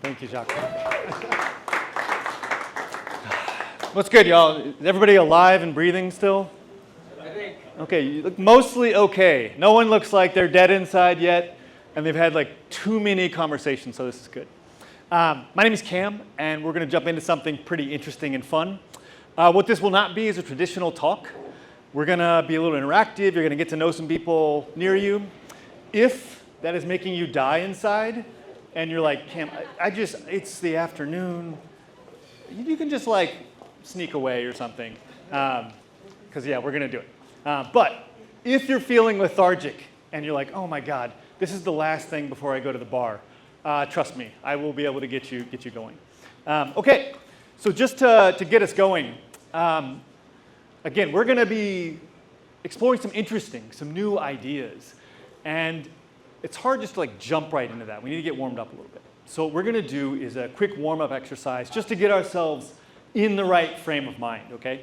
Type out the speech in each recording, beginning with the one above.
Thank you, Jacques. What's good, y'all? Is everybody alive and breathing still? I think. Okay, you look mostly okay. No one looks like they're dead inside yet, and they've had like too many conversations, so this is good. My name is Cam, and we're going to jump into something pretty interesting and fun. What this will not be is a traditional talk. We're going to be a little interactive. You're going to get to know some people near you. If that is making you die inside, and you're like, Cam, it's the afternoon, you can just like sneak away or something. Because yeah, we're going to do it. But if you're feeling lethargic, and you're like, oh my God, this is the last thing before I go to the bar, trust me, I will be able to get you going. Okay, so just to get us going, again, we're going to be exploring some new ideas. And it's hard just to like jump right into that. We need to get warmed up a little bit. So what we're going to do is a quick warm-up exercise just to get ourselves in the right frame of mind, okay?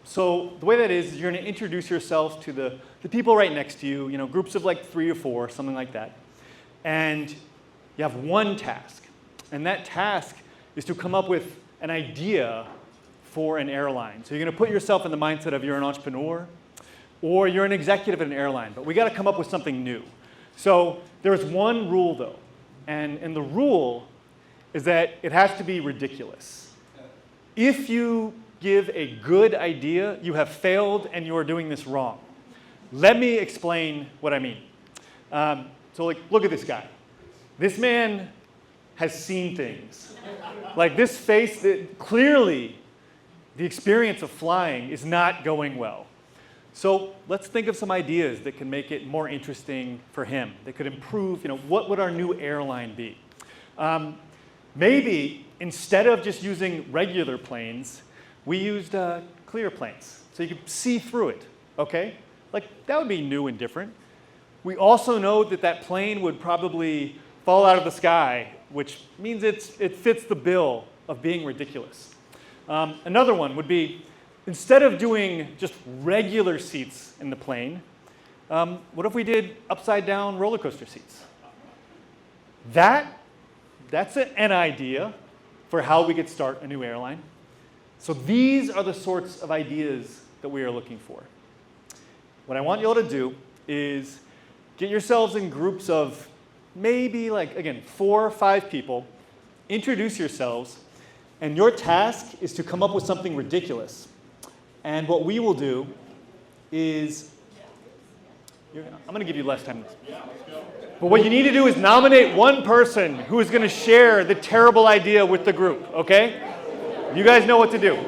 So the way that is you're going to introduce yourself to the people right next to you, groups of like 3 or 4, something like that. And you have one task. And that task is to come up with an idea for an airline. So you're going to put yourself in the mindset of you're an entrepreneur or you're an executive at an airline, but we got to come up with something new. So there's one rule though, and the rule is that it has to be ridiculous. If you give a good idea, you have failed and you are doing this wrong. Let me explain what I mean. So like, look at this guy. This man has seen things. Like this face, clearly the experience of flying is not going well. So let's think of some ideas that can make it more interesting for him, that could improve, what would our new airline be? Maybe instead of just using regular planes, we used clear planes, so you could see through it, okay? Like, that would be new and different. We also know that plane would probably fall out of the sky, which means it fits the bill of being ridiculous. Another one would be, instead of doing just regular seats in the plane, what if we did upside-down roller coaster seats? That's an idea for how we could start a new airline. So these are the sorts of ideas that we are looking for. What I want you all to do is get yourselves in groups of maybe, 4 or 5 people, introduce yourselves, and your task is to come up with something ridiculous. And what we will do is, I'm going to give you less time. But what you need to do is nominate one person who is going to share the terrible idea with the group, okay? You guys know what to do.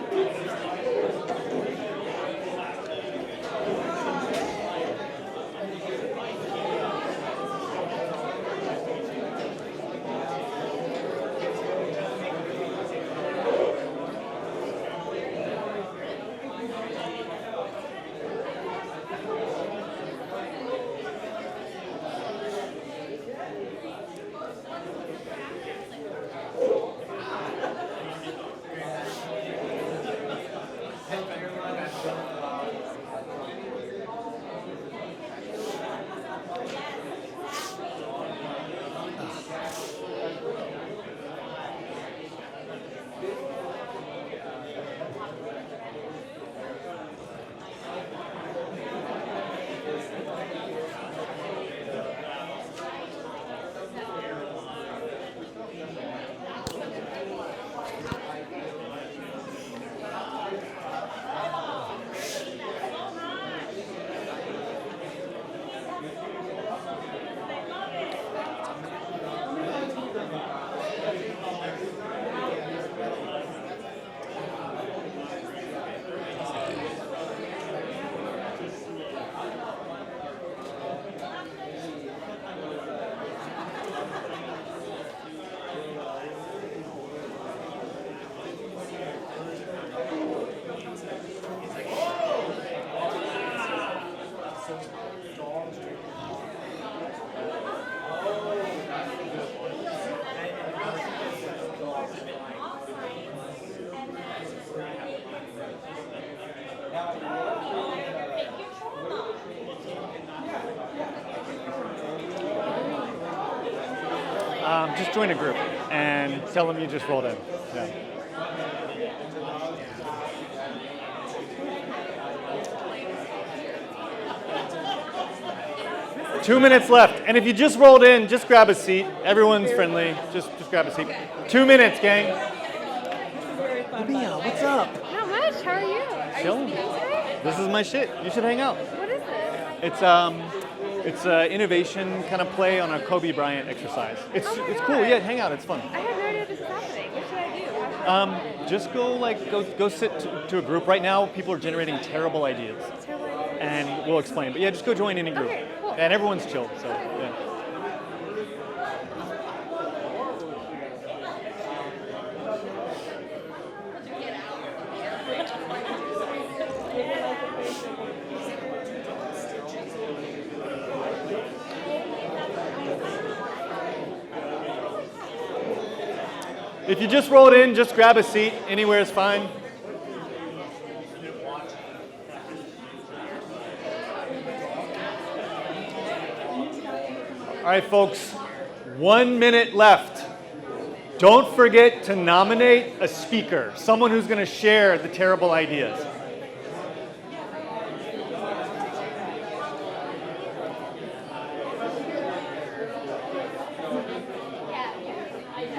Just join a group. and tell them you just rolled in. Yeah. Two minutes left, and if you just rolled in, just grab a seat. Everyone's friendly. Just grab a seat. 2 minutes, gang. Mia, what's up? Not much. How are you? Are Chilling. you speaking today? This is my shit. You should hang out. What is this? It's innovation kind of play on a Kobe Bryant exercise. It's cool. Yeah, hang out. It's fun. I have no idea this is happening. What should I do? Just go sit to a group. Right now, people are generating terrible ideas, Terrible idea. and we'll explain. But yeah, just go join any group. Okay, cool. And everyone's chill. So yeah. If you just rolled in, just grab a seat. Anywhere is fine. All right, folks, 1 minute left. Don't forget to nominate a speaker, someone who's going to share the terrible ideas.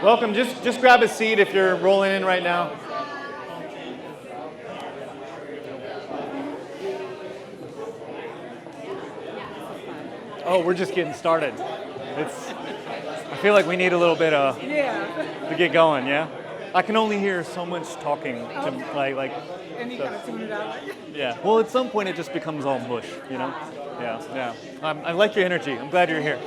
Welcome. Just grab a seat if you're rolling in right now. Oh, we're just getting started. I feel like we need a little bit to get going. Yeah. I can only hear so much talking to like. And you kind of tune it out. Yeah. Well, at some point it just becomes all mush, you know. Yeah. I like your energy. I'm glad you're here.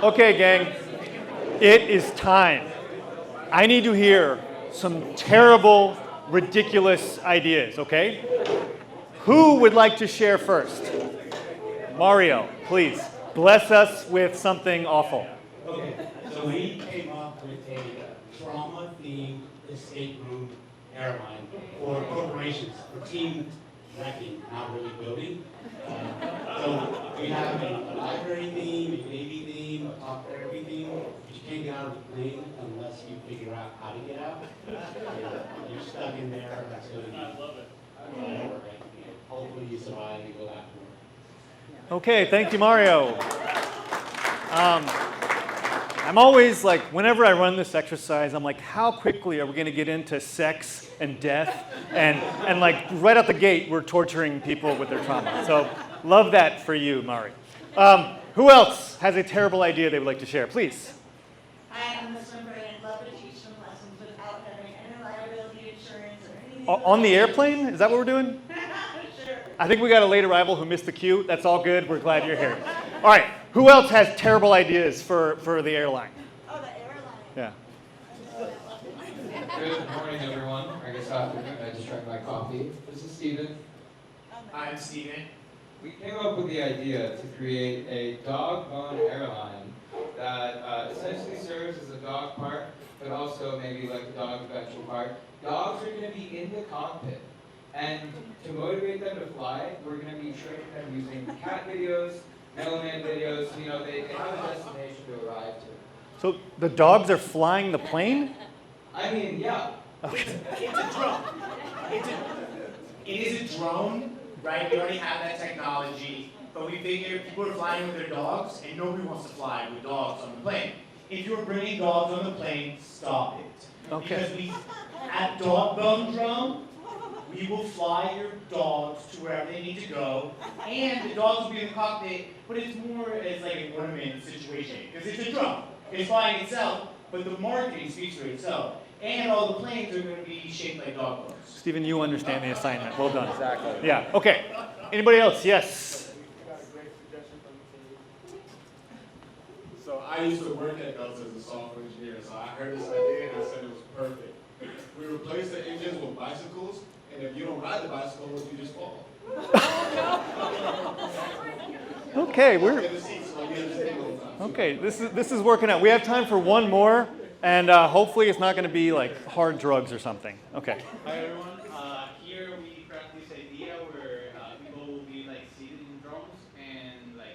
Okay, gang, it is time. I need to hear some terrible, ridiculous ideas, okay? Who would like to share first? Mario, please, bless us with something awful. Okay, so we came up with a trauma-themed escape room airline for corporations, for team wrecking, not really building. So we have a library theme, a Navy theme, a talk therapy theme, but you can't get out of the plane unless you figure out how to get out. You're stuck in there. That's going to be. I love it. Hopefully you survive and go afterward. Okay, thank you, Mario. I'm always like, whenever I run this exercise, I'm like, how quickly are we going to get into sex and death? And like, right out the gate, we're torturing people with their trauma. So, love that for you, Mari. Who else has a terrible idea they would like to share? Please. Hi, I'm Miss Bryant. Love to teach some lessons without having any liability insurance or anything. On the airplane? Is that what we're doing? Sure. I think we got a late arrival who missed the queue. That's all good. We're glad you're here. All right. Who else has terrible ideas for the airline? Oh, the airline. Yeah. Good morning, everyone. I guess afternoon. I just drank my coffee. This is Steven. I'm Steven. We came up with the idea to create a dog-owned airline that essentially serves as a dog park, but also maybe like a dog adventure park. Dogs are going to be in the cockpit. And to motivate them to fly, we're going to be training them using cat videos, mailman videos. You know, they have a destination to arrive to. So the dogs are flying the plane? I mean, yeah. Okay. It's a drone. It is a drone, right? We already have that technology, but we figured people are flying with their dogs, and nobody wants to fly with dogs on the plane. If you're bringing dogs on the plane, stop it. Okay. Because at Dog Bone Drone, we will fly your dogs to wherever they need to go, and the dogs will be in the cockpit, but it's more as like an ornament situation, because it's a drone. It's flying itself, but the marketing speaks for itself. And all the planes are going to be shaped like dog bones. Stephen, you understand the assignment. Well done. Exactly. Yeah. Okay. Anybody else? Yes. So I used to work at Delta as a software engineer, so I heard this idea and I said it was perfect. We replaced the engines with bicycles, and if you don't ride the bicycle, you just fall. Okay, Get the seats so we understand all the time. okay. This is working out. We have time for one more, and hopefully it's not going to be like hard drugs or something. Okay. Hi everyone. Here we craft this idea where people will be like seated in drones and like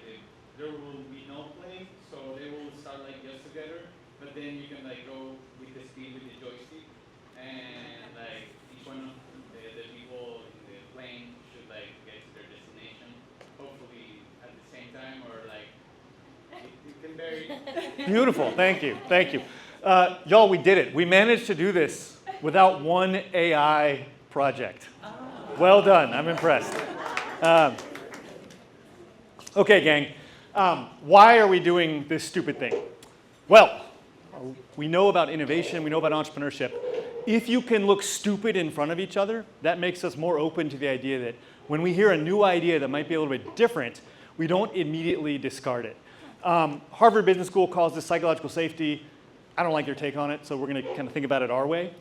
there will be no plane, so they will start like just together. But then you can like go with the speed with the joystick, and like each one of the people in the plane should like get to their destination, hopefully at the same time or like it can vary. Beautiful. Thank you. Thank you. Y'all, we did it. We managed to do this without one AI project. Well done. I'm impressed. Okay, gang. Why are we doing this stupid thing? Well, we know about innovation. We know about entrepreneurship. If you can look stupid in front of each other, that makes us more open to the idea that when we hear a new idea that might be a little bit different, we don't immediately discard it. Harvard Business School calls this psychological safety. I don't like your take on it, so we're going to kind of think about it our way.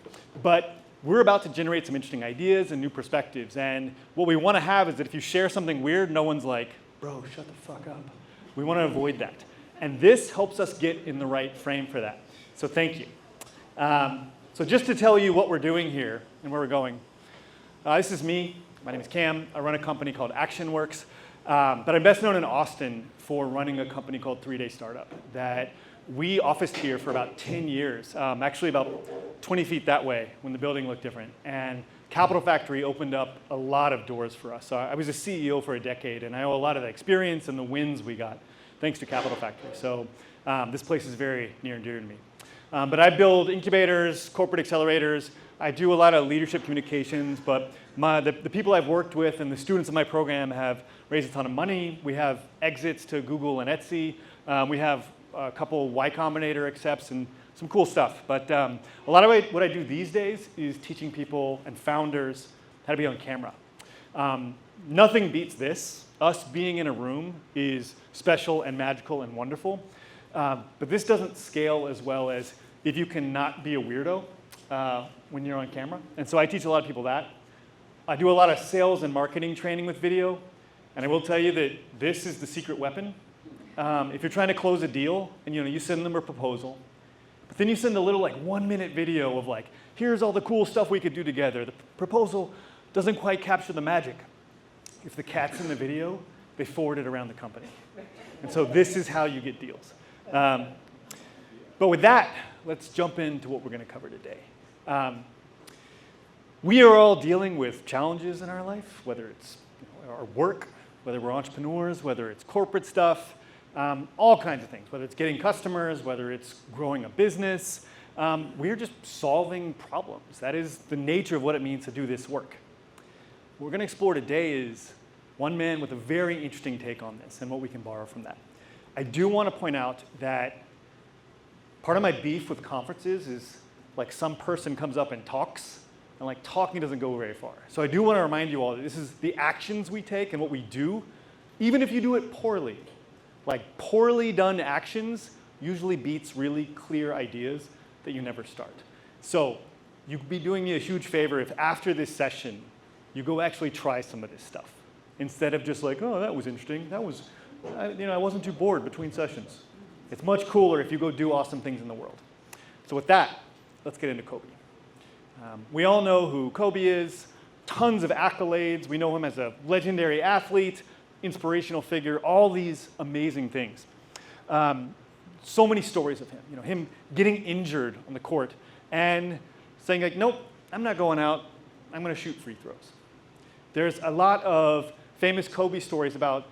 But we're about to generate some interesting ideas and new perspectives. And what we want to have is that if you share something weird, no one's like, bro, shut the fuck up. We want to avoid that. And this helps us get in the right frame for that. So thank you. So just to tell you what we're doing here and where we're going, this is me. My name is Cam. I run a company called ActionWorks. But I'm best known in Austin for running a company called 3-Day Startup that we officed here for about 10 years, actually about 20 feet that way when the building looked different. And Capital Factory opened up a lot of doors for us. So I was a CEO for a decade, and I owe a lot of the experience and the wins we got thanks to Capital Factory. So this place is very near and dear to me. But I build incubators, corporate accelerators. I do a lot of leadership communications, but the people I've worked with and the students in my program have raised a ton of money. We have exits to Google and Etsy. We have a couple Y Combinator accepts and some cool stuff. But a lot of what I do these days is teaching people and founders how to be on camera. Nothing beats this. Us being in a room is special and magical and wonderful. But this doesn't scale as well as if you cannot be a weirdo when you're on camera. And so I teach a lot of people that. I do a lot of sales and marketing training with video. And I will tell you that this is the secret weapon. If you're trying to close a deal and you send them a proposal, but then you send a little like 1-minute video of like, here's all the cool stuff we could do together. The proposal doesn't quite capture the magic. If the cat's in the video, they forward it around the company. And so this is how you get deals. But with that, let's jump into what we're going to cover today. We are all dealing with challenges in our life, whether it's our work, whether we're entrepreneurs, whether it's corporate stuff, all kinds of things, whether it's getting customers, whether it's growing a business. We're just solving problems. That is the nature of what it means to do this work. What we're going to explore today is one man with a very interesting take on this and what we can borrow from that. I do want to point out that part of my beef with conferences is like some person comes up and talks, and like talking doesn't go very far. So I do want to remind you all that this is the actions we take and what we do, even if you do it poorly. Like poorly done actions usually beats really clear ideas that you never start. So you'd be doing me a huge favor if after this session, you go actually try some of this stuff. Instead of just like, oh, that was interesting. That was, I wasn't too bored between sessions. It's much cooler if you go do awesome things in the world. So with that, let's get into Kobe. We all know who Kobe is, tons of accolades. We know him as a legendary athlete, inspirational figure, all these amazing things. So many stories of him. Him getting injured on the court and saying like, nope, I'm not going out. I'm going to shoot free throws. There's a lot of famous Kobe stories about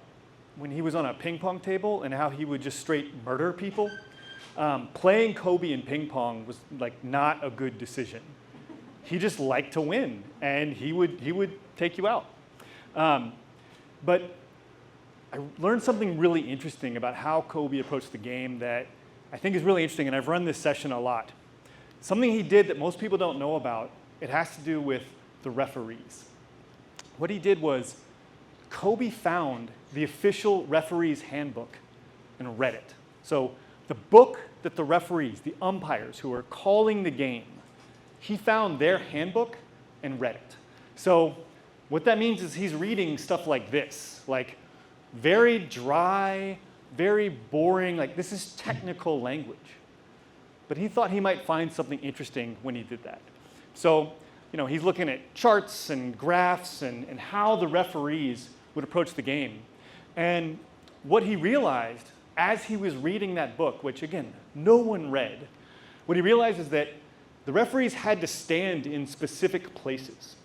when he was on a ping pong table and how he would just straight murder people. Playing Kobe in ping pong was like not a good decision. He just liked to win, and he would take you out. But I learned something really interesting about how Kobe approached the game that I think is really interesting, and I've run this session a lot. Something he did that most people don't know about, it has to do with the referees. What he did was Kobe found the official referee's handbook and read it. So the book that the referees, the umpires who are calling the game, he found their handbook and read it. So what that means is he's reading stuff like this, like very dry, very boring, like this is technical language. But he thought he might find something interesting when he did that. So, he's looking at charts and graphs and how the referees would approach the game. And what he realized as he was reading that book, which again, no one read, what he realized is that the referees had to stand in specific places.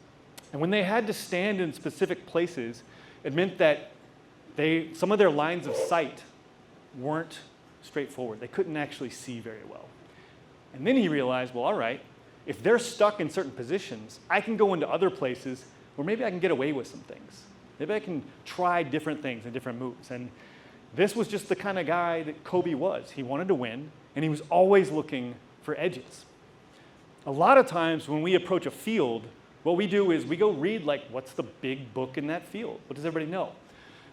And when they had to stand in specific places, it meant that some of their lines of sight weren't straightforward. They couldn't actually see very well. And then he realized, well, all right, if they're stuck in certain positions, I can go into other places where maybe I can get away with some things. Maybe I can try different things and different moves. And this was just the kind of guy that Kobe was. He wanted to win, and he was always looking for edges. A lot of times when we approach a field, what we do is we go read, like, what's the big book in that field? What does everybody know?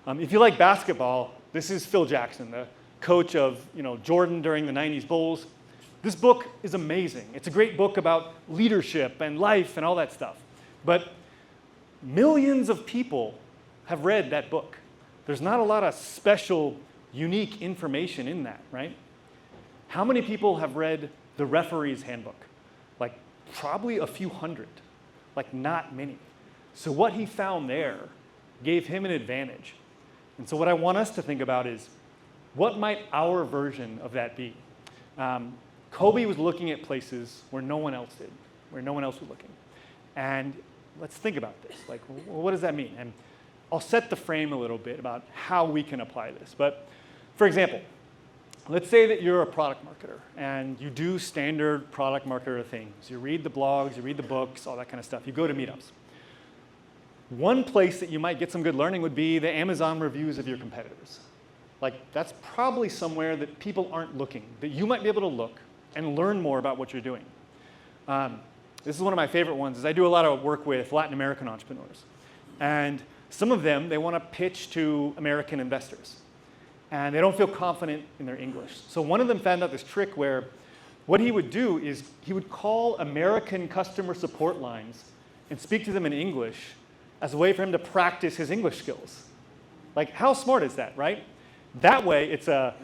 If you like basketball, this is Phil Jackson, the coach of Jordan during the 90s Bulls. This book is amazing. It's a great book about leadership and life and all that stuff. But millions of people have read that book. There's not a lot of special, unique information in that, right? How many people have read the referee's handbook? Like probably a few hundred, like not many. So what he found there gave him an advantage. And so what I want us to think about is, what might our version of that be? Kobe was looking at places where no one else did, where no one else was looking. And let's think about this. Like, what does that mean? And I'll set the frame a little bit about how we can apply this. But for example, let's say that you're a product marketer and you do standard product marketer things. You read the blogs, you read the books, all that kind of stuff. You go to meetups. One place that you might get some good learning would be the Amazon reviews of your competitors. Like, that's probably somewhere that people aren't looking, that you might be able to look and learn more about what you're doing. This is one of my favorite ones, is I do a lot of work with Latin American entrepreneurs. And some of them, they want to pitch to American investors. And they don't feel confident in their English. So one of them found out this trick where what he would do is he would call American customer support lines and speak to them in English as a way for him to practice his English skills. Like, how smart is that, right? That way, it's a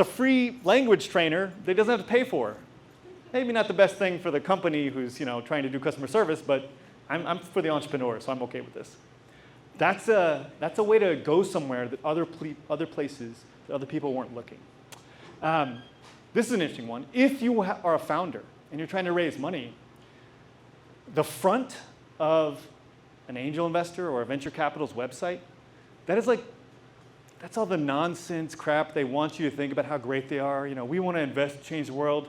free language trainer that he doesn't have to pay for. Maybe not the best thing for the company who's trying to do customer service, but I'm for the entrepreneur, so I'm okay with this. That's a way to go somewhere that other places that other people weren't looking. This is an interesting one. If you are a founder and you're trying to raise money, the front of an angel investor or a venture capital's website, that's all the nonsense crap they want you to think about how great they are. We want to invest, change the world.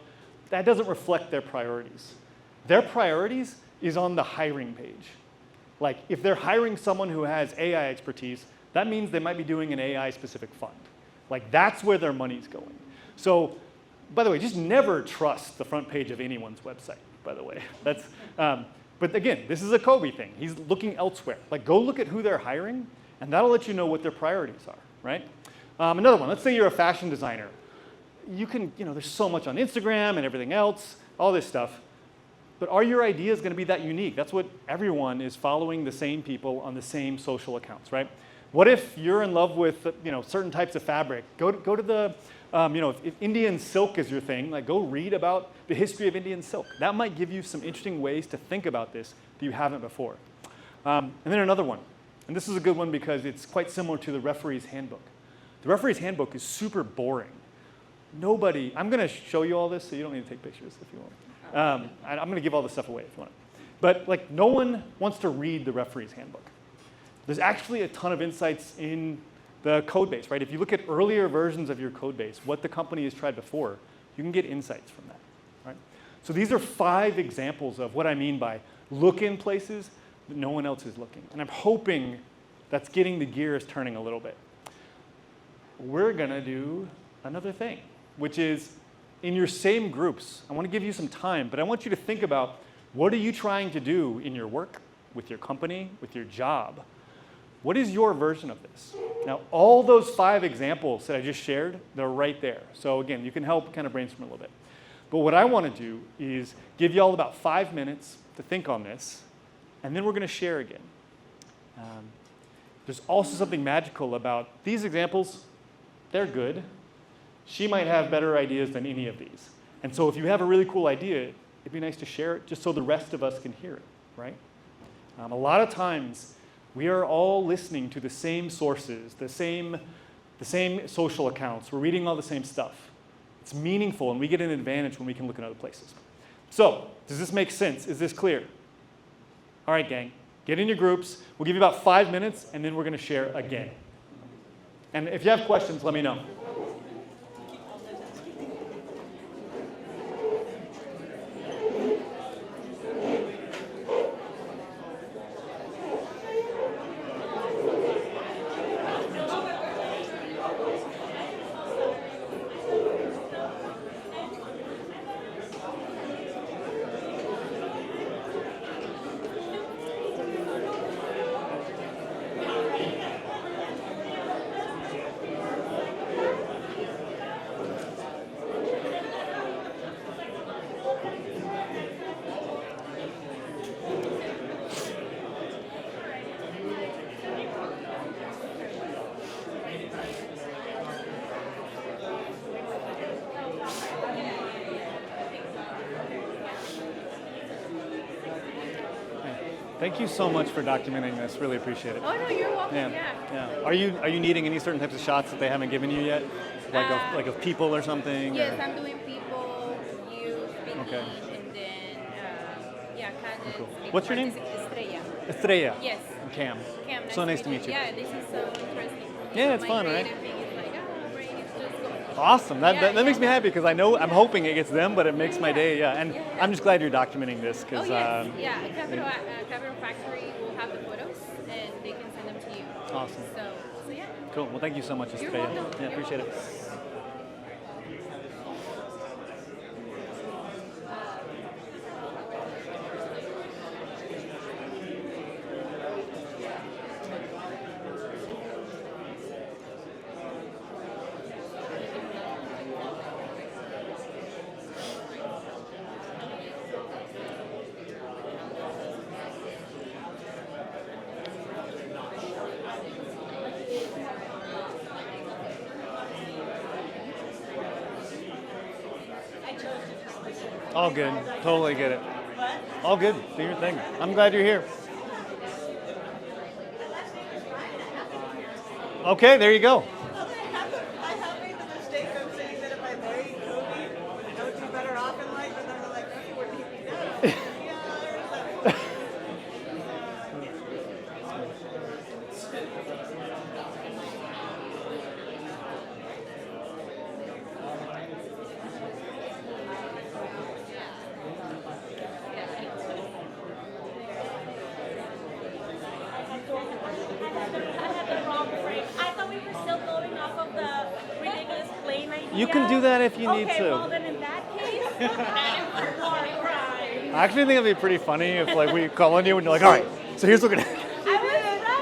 That doesn't reflect their priorities. Their priorities is on the hiring page. Like, if they're hiring someone who has AI expertise, that means they might be doing an AI-specific fund. Like, that's where their money's going. So, by the way, just never trust the front page of anyone's website, by the way. But again, this is a Kobe thing. He's looking elsewhere. Like, go look at who they're hiring, and that'll let you know what their priorities are, right? Another one, let's say you're a fashion designer. You can, there's so much on Instagram and everything else, all this stuff. But are your ideas going to be that unique? That's what everyone is following the same people on the same social accounts, right? What if you're in love with certain types of fabric? Go to the, if Indian silk is your thing, like go read about the history of Indian silk. That might give you some interesting ways to think about this that you haven't before. And then another one, and this is a good one because it's quite similar to the referee's handbook. The referee's handbook is super boring. I'm going to show you all this, so you don't need to take pictures if you want. I'm going to give all this stuff away if you want. But no one wants to read the referee's handbook. There's actually a ton of insights in the code base, right? If you look at earlier versions of your code base, what the company has tried before, you can get insights from that, right? So these are 5 examples of what I mean by look in places that no one else is looking. And I'm hoping that's getting the gears turning a little bit. We're going to do another thing, which is in your same groups, I want to give you some time, but I want you to think about what are you trying to do in your work, with your company, with your job? What is your version of this? Now, all those 5 examples that I just shared, they're right there. So again, you can help kind of brainstorm a little bit. But what I want to do is give you all about 5 minutes to think on this, and then we're going to share again. there's also something magical about these examples. They're good. She might have better ideas than any of these. And so if you have a really cool idea, it'd be nice to share it just so the rest of us can hear it, right? A lot of times, we are all listening to the same sources, the same social accounts. We're reading all the same stuff. It's meaningful, and we get an advantage when we can look in other places. So, does this make sense? Is this clear? All right, gang, get in your groups. We'll give you about 5 minutes, and then we're going to share again. And if you have questions, let me know. Thank you so much for documenting this. Really appreciate it. Oh no, you're welcome. Yeah. Are you needing any certain types of shots that they haven't given you yet, like of people or something? Yes, or? I'm doing people, you speaking, Okay. and then candidates. Cool. What's your name? Estrella. Estrella. Yes. Cam. Cam, So nice to meet you. Yeah, this is so interesting. Yeah, it's My fun, right? creative thing is like, brain is just going. Awesome. That Yeah, makes me yeah. happy because I'm hoping it gets them, but it makes my day. Yeah, and I'm just glad you're documenting this Oh because. yes, Capital Factory will have the photos and they can send them to you. Awesome. So yeah. Cool. Well, thank you so much, You're Estrella. welcome. Yeah, You're appreciate it. All good. Totally get it. All good. Do your thing. I'm glad you're here. Okay, there you go. I have made the mistake of saying that if I marry Cody, I would be better off in life, and then they're like, okay, where do you think that? Yeah, there's that. 'Plane idea? You can do that if you need Okay, to. well then in that case, that is more crime. I actually think it'd be pretty funny if like we call on you and you're like, all right, so here's what we're gonna.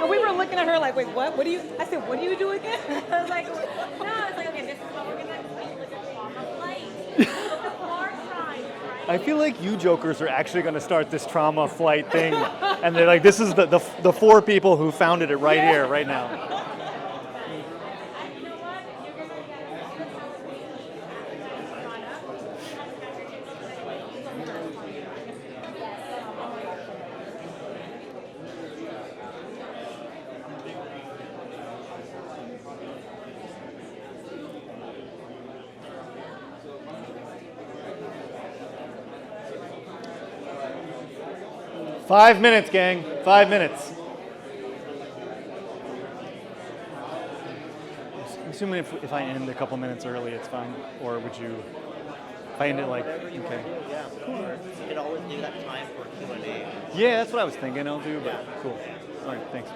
And we were looking at her like, wait, what? What do you? I said, what do you do again? I was like, no, it's like, okay, this is what we're gonna do. Like a flight. Look at more crime, right? I feel like you jokers are actually going to start this trauma flight thing, and they're like, this is the 4 people who founded it right here, right now. You know what? You're gonna get Five minutes, gang. 5 minutes. Assuming if I end a couple minutes early, it's fine. Or would you? If I end it like, Whatever you okay. want to do, yeah. Or you could always leave that time for Q&A. Yeah, that's what I was thinking. I'll do, but cool. All right, thanks.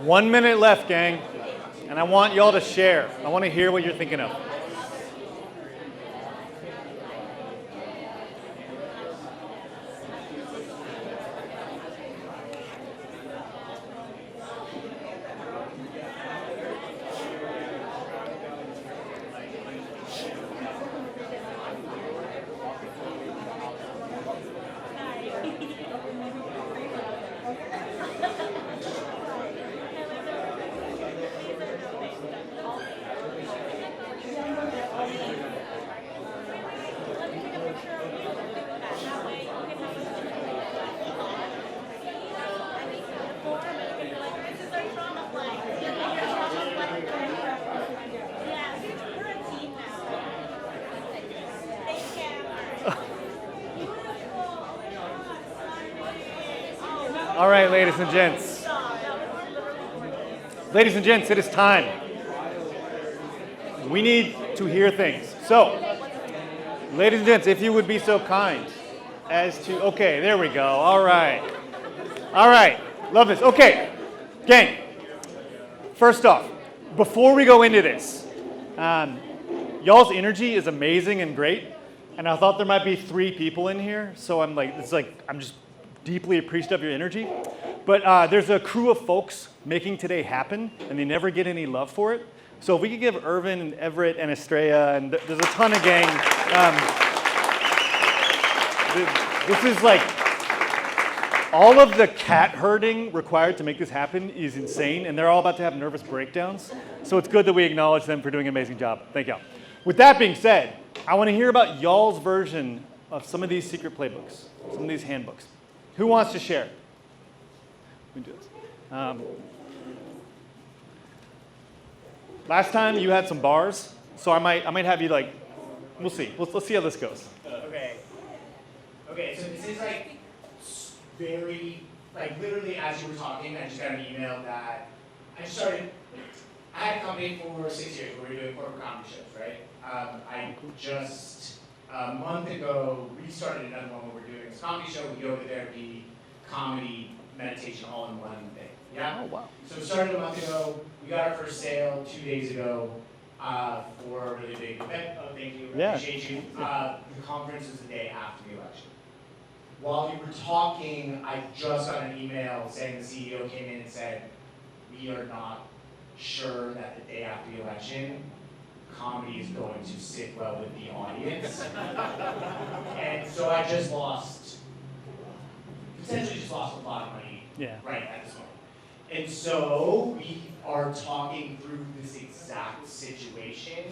1 minute left, gang. And I want y'all to share. I want to hear what you're thinking of. All right, ladies and gents. Ladies and gents, it is time. We need to hear things. So, ladies and gents, if you would be so kind as to, okay, there we go. All right. All right, love this. Okay, gang, first off, before we go into this, y'all's energy is amazing and great, and I thought there might be 3 people in here, so I'm just deeply appreciative of your energy. But there's a crew of folks making today happen, and they never get any love for it. So if we could give Irvin and Everett and Estrella, and there's a ton of gang. This is like, all of the cat herding required to make this happen is insane, and they're all about to have nervous breakdowns. So it's good that we acknowledge them for doing an amazing job. Thank y'all. With that being said, I want to hear about y'all's version of some of these secret playbooks, some of these handbooks. Who wants to share? We do this. Last time you had some bars, so I might have you like, we'll see. Let's see how this goes. Okay, so this is like very, like literally as you were talking, I just got an email that I had a company for 6 years where we were doing corporate comedy shows, right? I just a month ago restarted another one where we're doing this comedy show with yoga therapy, comedy, meditation, all in one thing. Yeah? Oh, wow. So it started a month ago. We got our first sale 2 days ago for a really big event. Oh, thank you. Yeah. Appreciate you. The conference is the day after the election. While you were talking, I just got an email saying the CEO came in and said, we are not sure that the day after the election, comedy is going to sit well with the audience. And so I potentially just lost a lot of money right at this moment. And so we are talking through this exact situation.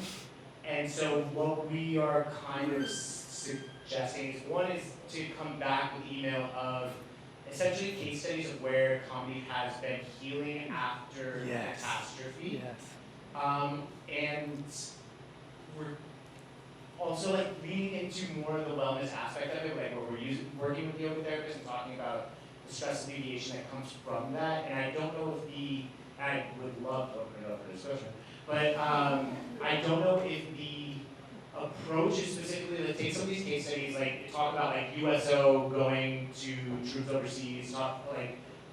And so what we are kind of suggesting is, one is to come back with email of essentially case studies of where comedy has been healing after catastrophe. And we're also like leaning into more of the wellness aspect of it, like where we're working with yoga therapists and talking about the stress alleviation that comes from that. And I don't know if I would love to open it up for discussion, but I don't know if the approach is specifically to take some of these case studies, like talk about like USO going to troops overseas,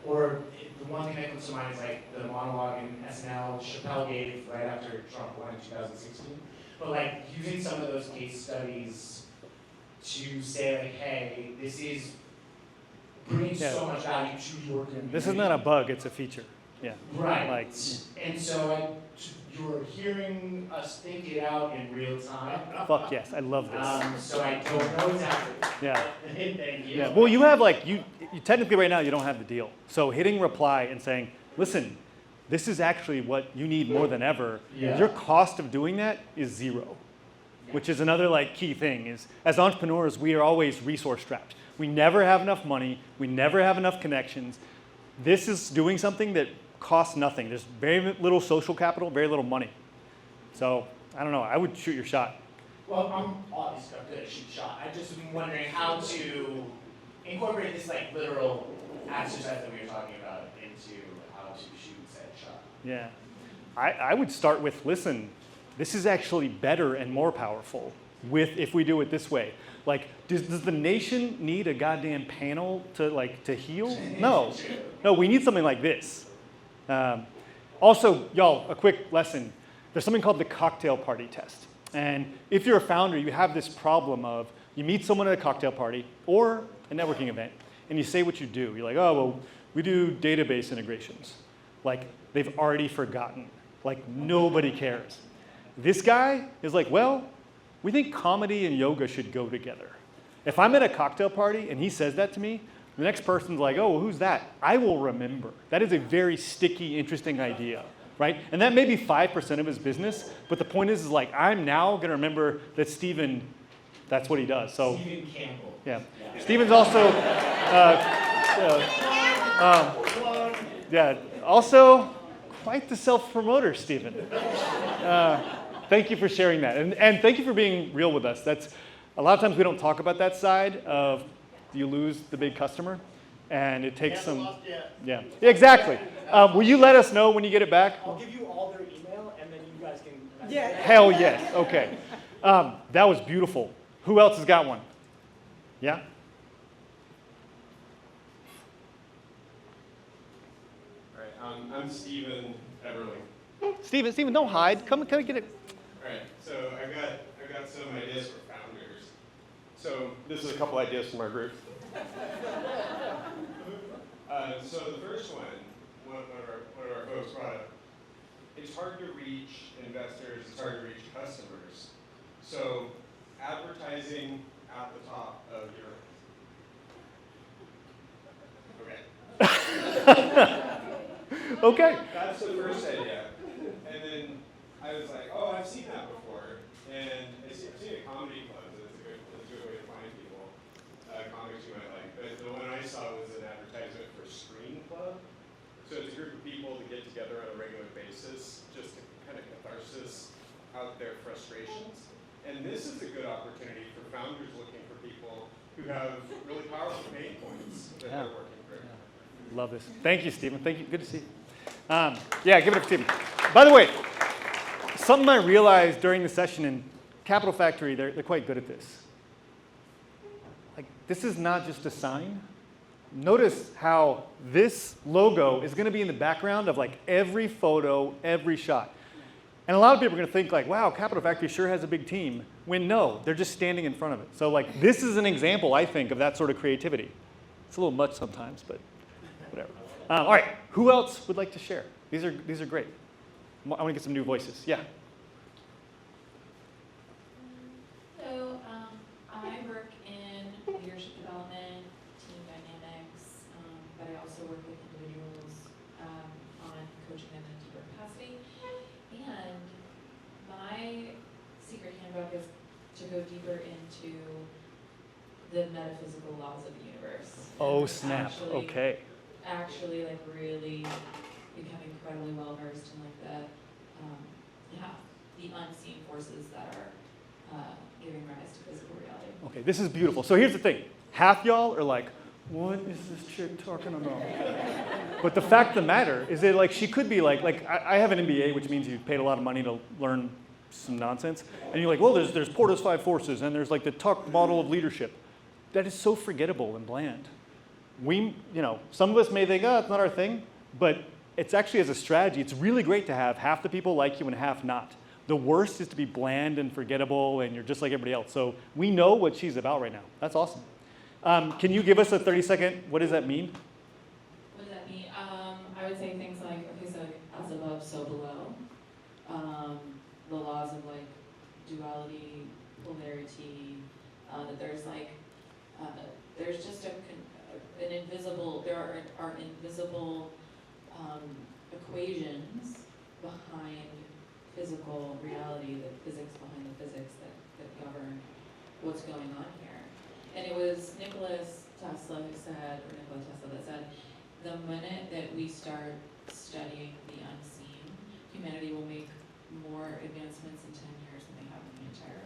or the one thing that comes to mind is like the monologue in SNL Chappelle gave right after Trump won in 2016. But like using some of those case studies to say like, hey, this is bringing so much value to your community. This is not a bug, it's a feature. Yeah. Right. And so you're hearing us think it out in real time. Fuck yes, I love this. So I don't know exactly. Yeah. Thank you. Yeah. Well, you have like, you technically right now you don't have the deal. So hitting reply and saying, listen, this is actually what you need more than ever. Yeah. Your cost of doing that is zero, which is another like key thing is as entrepreneurs, we are always resource strapped. We never have enough money. We never have enough connections. This is doing something that costs nothing. There's very little social capital, very little money. So I don't know. I would shoot your shot. Well, I'm obviously good at shoot shot. I just been wondering how to incorporate this like literal exercise that we were talking about into how to shoot said shot. Yeah. I would start with, listen, this is actually better and more powerful if we do it this way. Like, does the nation need a goddamn panel to heal? No. No, we need something like this. Also, y'all, a quick lesson. There's something called the cocktail party test. And if you're a founder, you have this problem of you meet someone at a cocktail party or a networking event, and you say what you do. You're like, oh, well, we do database integrations. Like, they've already forgotten. Like, nobody cares. This guy is like, well, we think comedy and yoga should go together. If I'm at a cocktail party and he says that to me, the next person's like, oh, well, who's that? I will remember. That is a very sticky, interesting idea, right? And that may be 5% of his business, but the point is like, I'm now going to remember that Steven, that's what he does. So, Stephen Campbell. Yeah. Steven's also, also quite the self-promoter, Steven. Thank you for sharing that. And thank you for being real with us. That's, a lot of times we don't talk about that side of you lose the big customer, and it takes some. Yeah, exactly. Will you let us know when you get it back? I'll give you all their email, and then you guys can. Yeah. Hell yes. Okay. That was beautiful. Who else has got one? Yeah. All right, I'm Steven Everling. Steven, don't hide. Come get it. All right, so I've got some ideas for founders. So this is a couple ideas from our group. So the first one of our folks brought up, it's hard to reach investors, it's hard to reach customers. So advertising at the top of your, Okay. That's the first idea. And then I was like, oh, I've seen that before. And I've seen it comedy clubs. It's a good way to find people, comics you might like. But the one I saw was an advertisement for Screen Club. So it's a group of people that get together on a regular basis just to kind of catharsis out their frustrations. And this is a good opportunity for founders looking for people who have really powerful pain points that they're working through. Love this. Thank you, Steven. Thank you. Good to see you. Yeah, give it up, Steven. By the way, something I realized during the session in Capital Factory, they're quite good at this. Like, this is not just a sign. Notice how this logo is going to be in the background of like every photo, every shot. And a lot of people are going to think like, wow, Capital Factory sure has a big team, when no, they're just standing in front of it. So like, this is an example, I think, of that sort of creativity. It's a little much sometimes, but whatever. All right, who else would like to share? These are great. I want to get some new voices. Yeah. So I work in leadership development, team dynamics, but I also work with individuals on coaching them in a deeper capacity. And my secret handbook is to go deeper into the metaphysical laws of the universe. Oh, snap. Okay. Actually, like really become incredibly well versed in like the unseen forces that are giving rise to physical reality. Okay, this is beautiful. So here's the thing. Half y'all are like, what is this chick talking about? But the fact of the matter is that like she could be like I have an MBA, which means you paid a lot of money to learn some nonsense. And you're like, well, there's Porter's 5 forces, and there's like the Tuck model of leadership. That is so forgettable and bland. Some of us may think, oh, it's not our thing, but it's actually as a strategy, it's really great to have half the people like you and half not. The worst is to be bland and forgettable and you're just like everybody else. So we know what she's about right now. That's awesome. Can you give us a 30-second, what does that mean? What does that mean? I would say things like, okay, so as above, so below. The laws of like duality, polarity, that there's like, there's just an invisible, there are invisible equations behind physical reality, the physics behind the physics that govern what's going on here. And it was Nikola Tesla that said, the minute that we start studying the unseen, humanity will make more advancements in 10 years than they have in the entire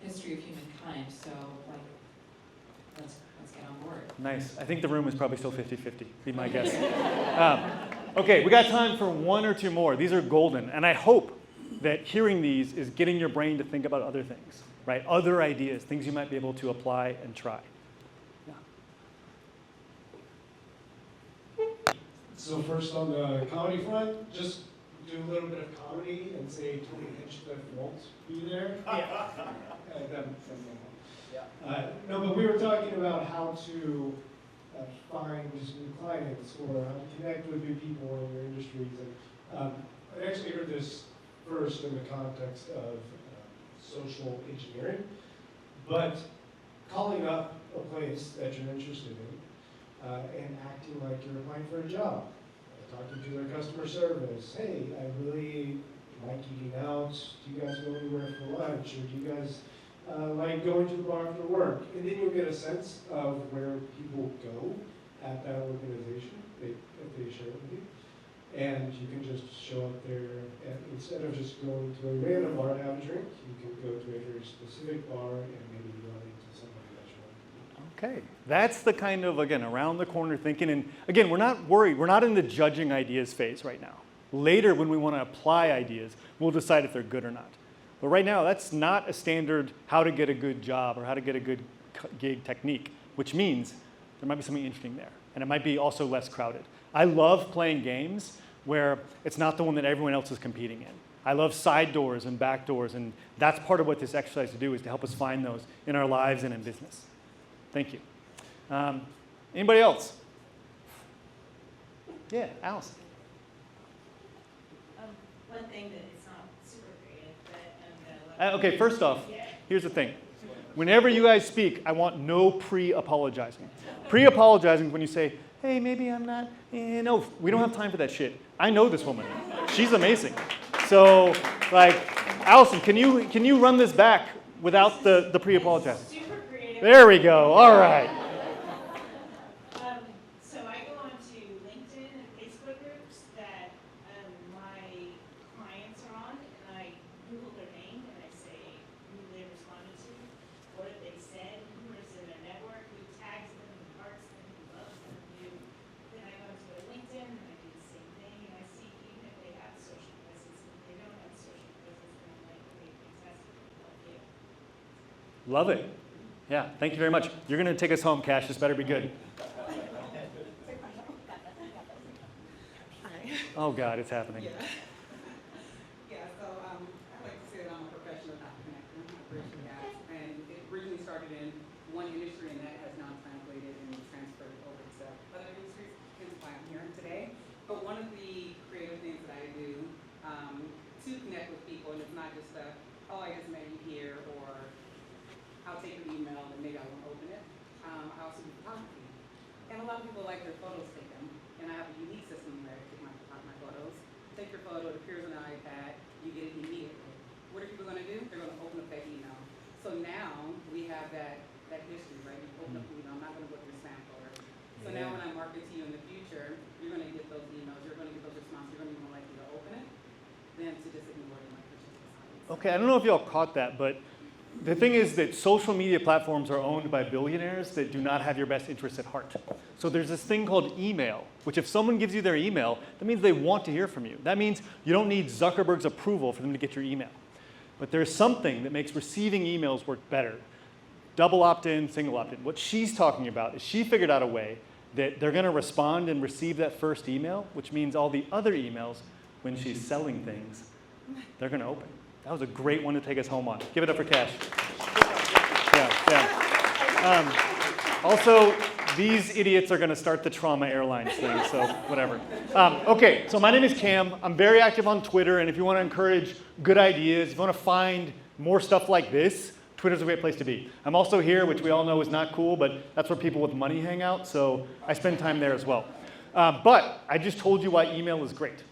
history of humankind. So, like, let's get on board. Nice. I think the room is probably still 50-50, be my guess. Okay, we got time for one or two more. These are golden, and I hope that hearing these is getting your brain to think about other things, right? Other ideas, things you might be able to apply and try. Yeah. So first on the comedy front, just do a little bit of comedy and say Tony Hinchcliffe won't be there. No, but we were talking about how to find new clients or how to connect with new people in your industries. And I actually heard this first in the context of social engineering, but calling up a place that you're interested in and acting like you're applying for a job. Talking to their customer service. Hey, I really like eating out. Do you guys go anywhere for lunch? Or do you guys like going to the bar after work? And then you'll get a sense of where people go at that organization if they share it with you. And you can just show up there, and instead of just going to a random bar to have a drink, you can go to a very specific bar and maybe run into somebody that you want to meet. Okay, that's the kind of, again, around the corner thinking. And again, we're not worried. We're not in the judging ideas phase right now. Later, when we want to apply ideas, we'll decide if they're good or not. But right now, that's not a standard how to get a good job or how to get a good gig technique, which means there might be something interesting there. And it might be also less crowded. I love playing games where it's not the one that everyone else is competing in. I love side doors and back doors, and that's part of what this exercise to do is to help us find those in our lives and in business. Thank you. Anybody else? Yeah, Allison. One thing that it's not super creative, but I'm Okay, first off, here's the thing. Whenever you guys speak, I want no pre-apologizing. Pre-apologizing when you say, hey, maybe I'm not, no, we don't have time for that shit. I know this woman. She's amazing. So, like, Allison, can you run this back without the pre-apologizing? super creative. There we go. All right. So I go on to LinkedIn and Facebook groups that my clients are on, and I Google their name and I say who they responded to, what have they said, who is in their network, who tags them, who hearts them, who loves them, who. Then I go to their LinkedIn and I do the same thing, and I see even if they have social presence, and if they don't have social presence, then I'm like, okay, fantastic, love you. Love it. Yeah, thank you very much. You're going to take us home, Cash. This better be good. Oh, God, it's happening. Yeah, so I like to say that I'm a professional dot connector. I bridge the gaps. And it originally started in one industry, and that has now translated and transferred over to other industries. Hence why I'm here today. But one of the creative things that I do to connect with people, and it's not just oh, I just met you here, or I'll take your email and maybe I won't open it. I also do photography. And a lot of people like their photos taken. And I have a unique system where I take my photos. Take your photo, it appears on the iPad, you get it immediately. What are people going to do? They're going to open up that email. So now we have that history, right? You open up the email, I'm not going to go through spam folder. So now when I market to you in the future, you're going to get those emails, you're going to get those responses, you're going to be more likely to open it than to just ignore it like push. Okay, I don't know if y'all caught that, but the thing is that social media platforms are owned by billionaires that do not have your best interests at heart. So there's this thing called email, which if someone gives you their email, that means they want to hear from you. That means you don't need Zuckerberg's approval for them to get your email. But there's something that makes receiving emails work better. Double opt-in, single opt-in. What she's talking about is she figured out a way that they're going to respond and receive that first email, which means all the other emails, when she's selling things, they're going to open. That was a great one to take us home on. Give it up for Cash. Yeah. Also, these idiots are going to start the Trauma Airlines thing, so whatever. Okay, so my name is Cam. I'm very active on Twitter, and if you want to encourage good ideas, if you want to find more stuff like this, Twitter's a great place to be. I'm also here, which we all know is not cool, but that's where people with money hang out, so I spend time there as well. But I just told you why email is great.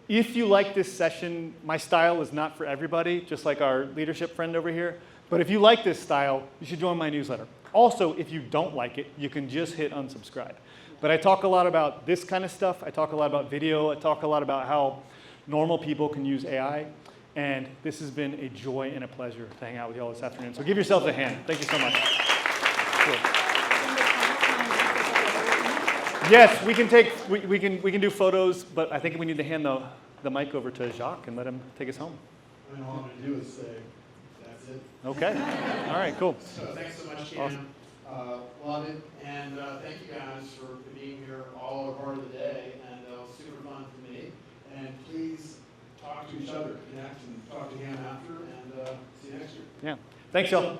If you like this session, my style is not for everybody, just like our leadership friend over here. But if you like this style, you should join my newsletter. Also, if you don't like it, you can just hit unsubscribe. But I talk a lot about this kind of stuff. I talk a lot about video. I talk a lot about how normal people can use AI. And this has been a joy and a pleasure to hang out with you all this afternoon. So give yourselves a hand. Thank you so much. Cool. Yes, we can do photos, but I think we need to hand the mic over to Jacques and let him take us home. And all I'm going to do is say, that's it. Okay. All right, cool. So thanks so much, Cam. Awesome. Love it. And thank you guys for being here all or part of the day. And it was super fun for me. And please Yeah. Thanks, y'all.